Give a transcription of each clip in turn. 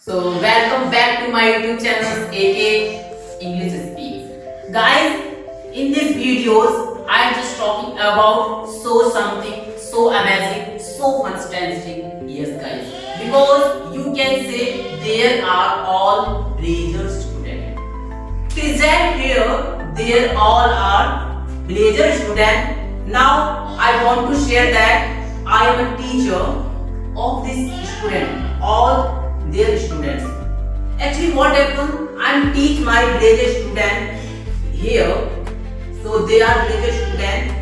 So welcome back to my YouTube channel AK English Speak. Guys, in these videos I am just talking about something so amazing, so fantastic. Yes guys, because you can say there are all brilliant students. Present here, there all are brilliant students. Now I want to share that I am a teacher of this student, all their students. Actually, what happened? I teach my brilliant student here, so they are brilliant student.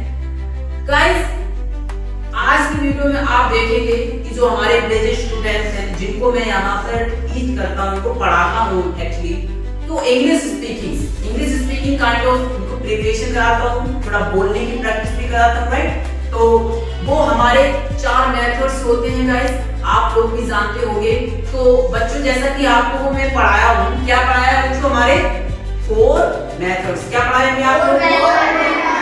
Guys, आज की video में आप देखेंगे कि जो हमारे brilliant students हैं, जिनको मैं यहाँ पर टीच करता हूँ, उनको पढ़ाता हूँ एक्चुअली, तो इंग्लिश स्पीकिंग काइंड ऑफ उनको प्रिपरेशन कराता हूँ, थोड़ा बोलने की प्रैक्टिस भी कराता हूँ, राइट? तो वो हमारे 4 मेथड्स होते हैं गाइस, आप लोग भी जानते होंगे। तो बच्चों, जैसा कि आप लोगों को मैं पढ़ाया हूँ, क्या पढ़ाया है बच्चों? हमारे 4 मेथड्स। क्या पढ़ाया मैं आप लोगों को?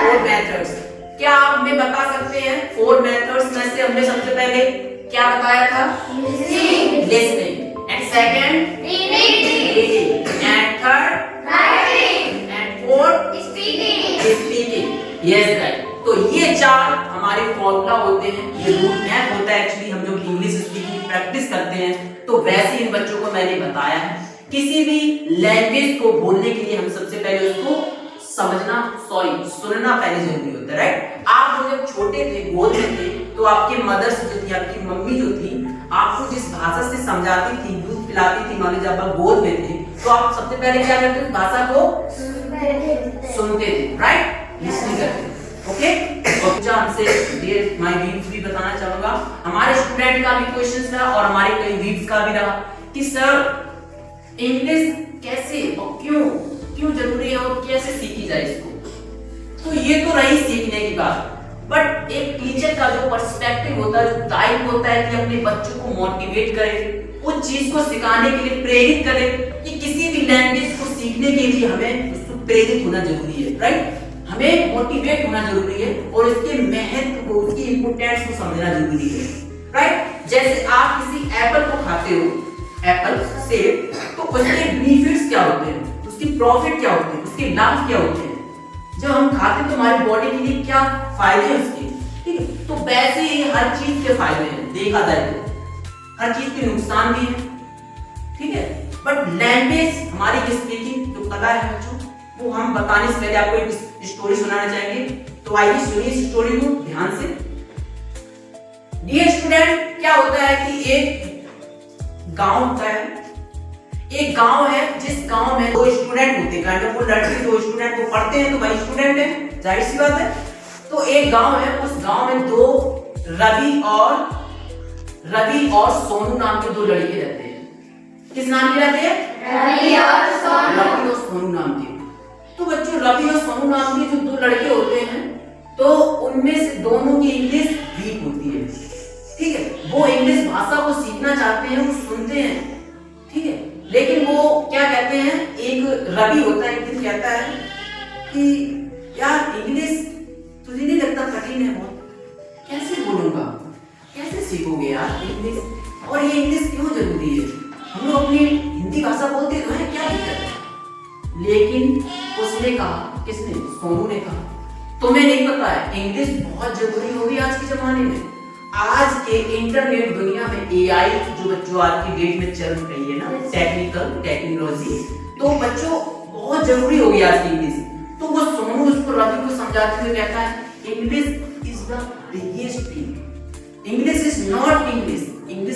4 मेथड्स। क्या आप हमें बता सकते हैं 4 मेथड्स में से हमने सबसे पहले क्या बताया था? Listening, and second reading, and third writing, and fourth speaking. Yes guys, तो ये 4 हमारे फॉर्मूला होते हैं, ये रूट मैप होता है एक्चुअली। हम जब इंग्लिश स्पीकिंग की प्रैक्टिस करते हैं तो वैसे इन बच्चों को मैंने बताया है। किसी भी लैंग्वेज को बोलने के लिए हम सबसे पहले उसको सुनना पहले जरूरी होता है, राइट? आप लोग जब छोटे थे, गोद में थे, तो आपकी मदर्स जो थी, आपकी मम्मी जो थी, आपको जिस भाषा से समझाती थी, दूध पिलाती थी, मान लीजिए जब आप गोद में थे, तो आप सबसे पहले क्या करते थे? भाषा को सुनते थे, राइट? लिसनिंग करते थे। ओके, तो हमसे डियर माय व्यूअर्स भी बताना चाहूंगा, हमारे स्टूडेंट का भी क्वेश्चंस रहा और हमारे कई व्यूअर्स का भी रहा कि सर इंग्लिश कैसे और क्यों जरूरी है और कैसे सीखी जाए इसको। तो ये तो रही सीखने की बात, बट एक टीचर का जो पर्सपेक्टिव होता है, जो दायित्व होता है कि अपने बच्चों को मोटिवेट करे, उस चीज को सिखाने के लिए प्रेरित करे, कि किसी भी लैंग्वेज को सीखने के लिए हमें उसको प्रेरित होना जरूरी है, राइट? हमें मोटिवेट होना जरूरी है और इसके महत्व को, उसकी इंपोर्टेंस को समझना जरूरी है, राइट? जैसे आप किसी एप्पल को खाते हो, एप्पल सेब, तो उसके बेनिफिट्स क्या होते हैं, उसकी प्रॉफिट क्या होते हैं, उसके लाभ क्या होते हैं। जब हम खाते हैं तो हमारी बॉडी के लिए क्या फायदे हैं उसके, ठीक है? तो वैसे ही हर चीज के फायदे हैं, देखा जाए तो हर चीज के नुकसान भी है, ठीक है? बट लैंग्वेज, हमारी स्पीकिंग जो कला है बच्चों, वो हम बताने से पहले आपको एक स्टोरी सुनाना चाहेंगे। तो आइए सुनिए इस स्टोरी को ध्यान से। डियर स्टूडेंट, क्या होता है कि एक गांव होता है, एक गांव है, जिस गांव में 2 स्टूडेंट होते हैं, काइंड ऑफ वो लड़के 2 स्टूडेंट को पढ़ते हैं, तो भाई स्टूडेंट है, जाहिर सी बात है। तो एक गांव है, उस गांव में 2 रवि और सोनू नाम के 2 लड़के रहते हैं। किस नाम के रहते हैं? रवि और सोनू नाम के। तो बच्चों, रवि और सोनू नाम के जो 2 लड़के होते हैं, तो उनमें से दोनों की इंग्लिश वीक होती है, ठीक है? वो इंग्लिश भाषा को सीखना चाहते हैं, वो सुनते हैं, ठीक है? लेकिन वो क्या कहते हैं, एक रवि होता है, एक दिन कहता है कि यार इंग्लिश तुझे नहीं लगता कठिन है बहुत? कैसे बोलूंगा, कैसे सीखोगे यार इंग्लिश, और ये इंग्लिश क्यों जरूरी है? हम लोग अपनी हिंदी भाषा बोलते तो है, क्या दिक्कत है? लेकिन उसने कहा, किसने? सोनू ने कहा, तुम्हें नहीं पता है इंग्लिश बहुत जरूरी होगी आज के जमाने में। आज के इंटरनेट दुनिया में एआई जो आज की डेट में चल रही है ना, टेक्नोलॉजी, तो बच्चों बहुत जरूरी होगी आज की इंग्लिश। तो वो सोनू उसको रवि को समझाते हुए कहता है, English is the biggest thing, English is not English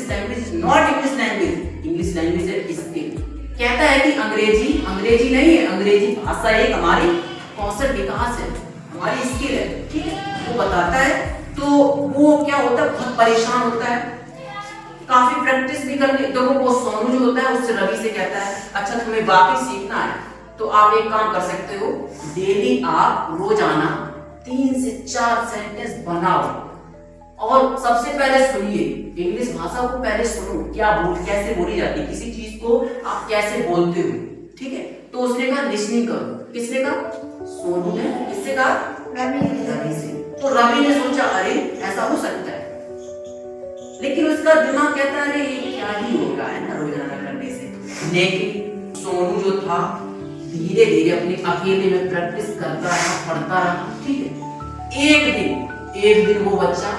language is not English language है स्किल। कहता है कि अंग्रेजी नहीं है, अंग्रेजी भाषा एक हमारी कौशल विकास है, हमारी स्किल है, ठीक है? वो बताता है। तो वो क्या होता है, बहुत परेशान होता है, काफी प्रैक्टिस भी करनी। देखो वो सोनू जो होता है उससे रवि से कहता है, अच्छा तुम्हें वाकई सीखना है तो आप एक काम कर सकते हो, डेली आप रोजाना 3 से 4 सेंटेंस बनाओ, और सबसे पहले सुनिए, इंग्लिश भाषा को पहले सुनो, कैसे बोली जाती है, किसी चीज को आप कैसे बोलते हो, ठीक है? तो उसने कहा लिसनिंग करो। किसने कहा? सोनू ने। किससे कहा? रवि से। तो रवि ने सोचा, अरे ऐसा हो सकता है, लेकिन उसका दिमाग कहता है अरे ये क्या ही होगा, है ना, रोजाना करने से। लेकिन सोनू जो था धीरे धीरे अपने अकेले में प्रैक्टिस करता रहा, पढ़ता रहा। ठीक है, एक दिन वो बच्चा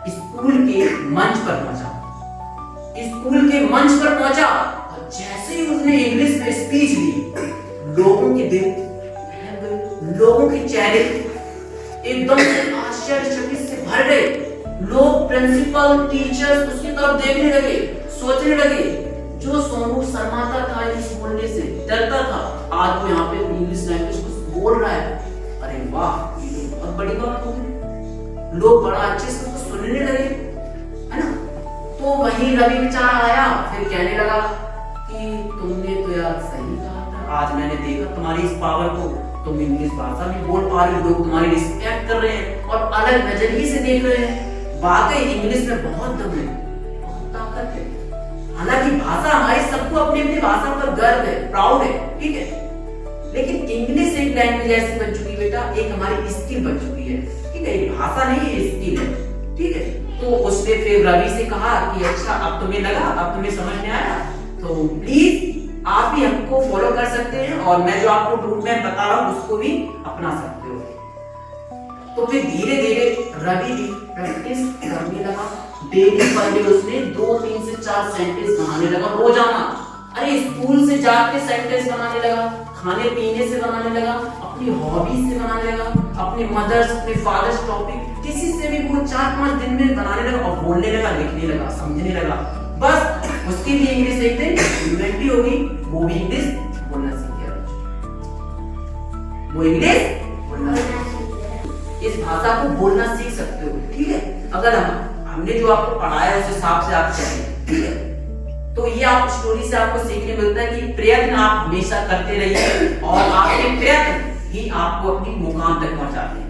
स्कूल के मंच पर पहुंचा। स्कूल के मंच पर पहुंचा और जैसे ही उसने इंग्लिश में स्पीच दी, लोगों के दिल, लोगों के चेहरे एकदम से आश्चर्यचकित से भर गए। लोग, प्रिंसिपल, टीचर्स उसकी तरफ देखने लगे, सोचने लगे, जो सोनू शर्माता था इंग्लिश बोलने से, डरता था, आज वो यहाँ पे इंग्लिश लैंग्वेज कुछ बोल रहा है। अरे वाह, ये तो बहुत बड़ी बात हो गई। लोग बड़ा अच्छे से उसको सुनने लगे, है ना। तो वहीं रवि बेचारा आया, फिर कहने लगा कि तुमने तो यार सही कहा था, आज मैंने देखा तुम्हारी इस पावर को, तुम इंग्लिश भाषा में बोल पा रहे हो, लोग तुम्हारी रिस्पेक्ट कर रहे हैं और अलग नजरिए से देख रहे हैं। वाकई इंग्लिश में बहुत दम है, बहुत ताकत है। हालांकि भाषा हमारी, सबको अपनी अपनी भाषा पर गर्व है, प्राउड है, ठीक है, लेकिन इंग्लिश एक लैंग्वेज ऐसी बन चुकी है बेटा, एक हमारी स्किल बन चुकी है। ठीक है, एक भाषा नहीं है, स्किल है। ठीक है, तो उसने फिर रवि से कहा कि अच्छा अब तुम्हें लगा, अब तुम्हें समझ में आया, तो प्लीज आप भी हमको फॉलो कर सकते हैं और मैं जो आपको रूट मैप बता रहा हूँ उसको भी अपना सकते हो। तो फिर धीरे धीरे रवि भी प्रैक्टिस करने लगा। डेली पर डे उसने 2, 3 से 4 सेंटेंस बनाने लगा रोजाना। अरे स्कूल से जाके सेंटेंस बनाने लगा, खाने पीने से बनाने लगा, अपनी हॉबीज से बनाने लगा, अपने मदर्स, अपने फादर्स टॉपिक, किसी से भी वो 4-5 दिन में बनाने लगा और बोलने लगा, लिखने लगा, समझने लगा। बस उसकी भी इंग्लिश एक दिन फ्लुएंट हो गई, वो भी इंग्लिश बोलना सीख गया। वो इंग्लिश बोलना सीख गया। इस भाषा को बोलना सीख सकते हो। ठीक है, अगर हमने जो आपको पढ़ाया है उस हिसाब से आप चलें। ठीक है, तो ये आप स्टोरी से आपको सीखने मिलता है कि प्रयत्न आप हमेशा करते रहिए और आपके प्रयत्न ही आपको अपनी मुकाम तक पहुंचाते हैं।